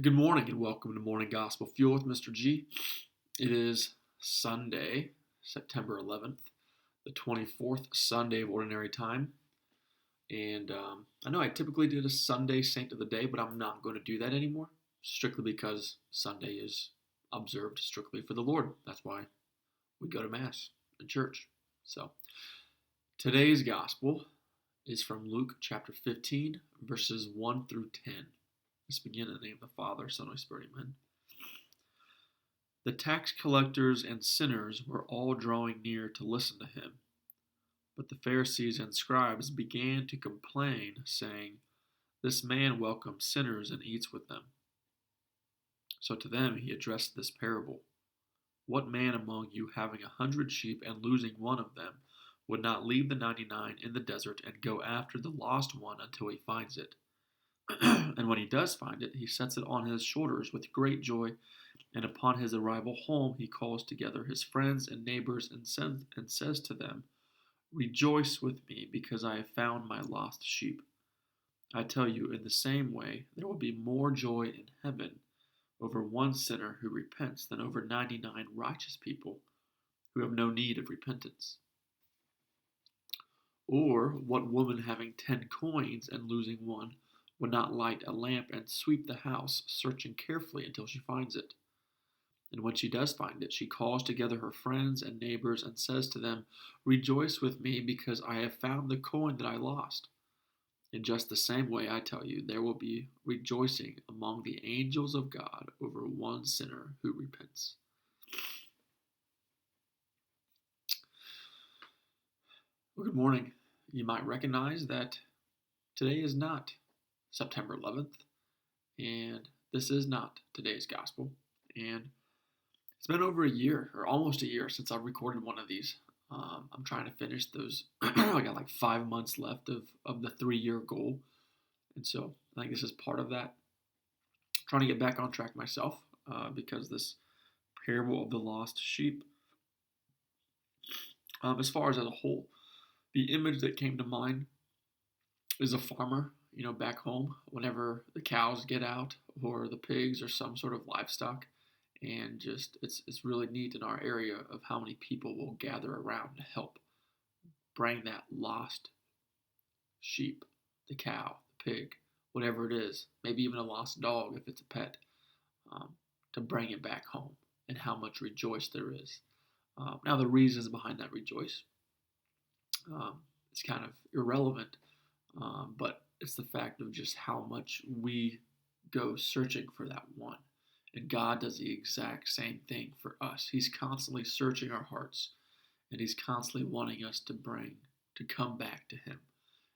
Good morning and welcome to Morning Gospel Fuel with Mr. G. It is Sunday, September 11th, the 24th Sunday of Ordinary Time. And I know I typically did a Sunday Saint of the Day, but I'm not going to do that anymore, strictly because Sunday is observed strictly for the Lord. That's why we go to Mass in church. So today's Gospel is from Luke chapter 15, verses 1 through 10. Let's begin in the name of the Father, Son, and Holy Spirit. Amen. The tax collectors and sinners were all drawing near to listen to him. But the Pharisees and scribes began to complain, saying, "This man welcomes sinners and eats with them." So to them he addressed this parable. What man among you, having 100 sheep and losing one of them, would not leave the 99 in the desert and go after the lost one until he finds it? And when he does find it, he sets it on his shoulders with great joy, and upon his arrival home he calls together his friends and neighbors and says to them, "Rejoice with me, because I have found my lost sheep." I tell you, in the same way, there will be more joy in heaven over one sinner who repents than over 99 righteous people who have no need of repentance. Or what woman having 10 coins and losing one would not light a lamp and sweep the house, searching carefully until she finds it? And when she does find it, she calls together her friends and neighbors and says to them, "Rejoice with me, because I have found the coin that I lost." In just the same way, I tell you, there will be rejoicing among the angels of God over one sinner who repents. Well, good morning. You might recognize that today is not September 11th, and this is not today's gospel. And it's been over a year, or almost a year, since I recorded one of these. I'm trying to finish those. I got like 5 months left of the 3-year goal. And so I think this is part of that. I'm trying to get back on track myself because this parable of the lost sheep, as far as a whole, the image that came to mind is a farmer, back home, whenever the cows get out or the pigs or some sort of livestock. And just it's really neat in our area of how many people will gather around to help bring that lost sheep, the cow, the pig, whatever it is, maybe even a lost dog if it's a pet, to bring it back home, and how much rejoice there is. Now the reasons behind that rejoice is kind of irrelevant, but it's the fact of just how much we go searching for that one. And God does the exact same thing for us. He's constantly searching our hearts, and He's constantly wanting us to come back to Him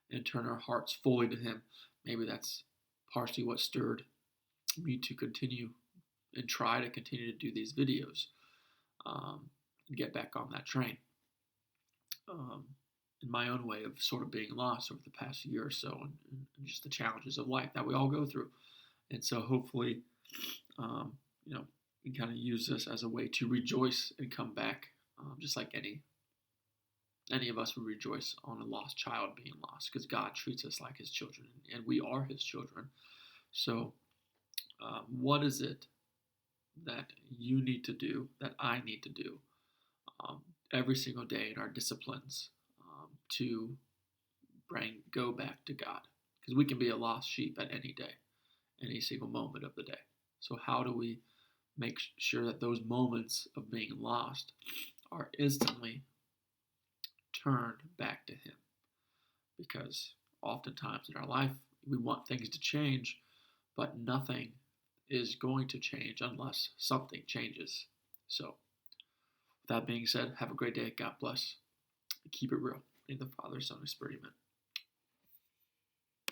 and turn our hearts fully to Him. Maybe that's partially what stirred me to continue and try to continue to do these videos and get back on that train. In my own way of sort of being lost over the past year or so, and just the challenges of life that we all go through. And so hopefully, we kind of use this as a way to rejoice and come back, just like any of us would rejoice on a lost child being lost, because God treats us like His children, and we are His children. So, what is it that you need to do, that I need to do, every single day in our disciplines, to go back to God? Because we can be a lost sheep at any day, any single moment of the day. So how do we make sure that those moments of being lost are instantly turned back to Him? Because oftentimes in our life, we want things to change, but nothing is going to change unless something changes. So, with that being said, have a great day. God bless. Keep it real. In the Father, Son, and Spirit. Amen.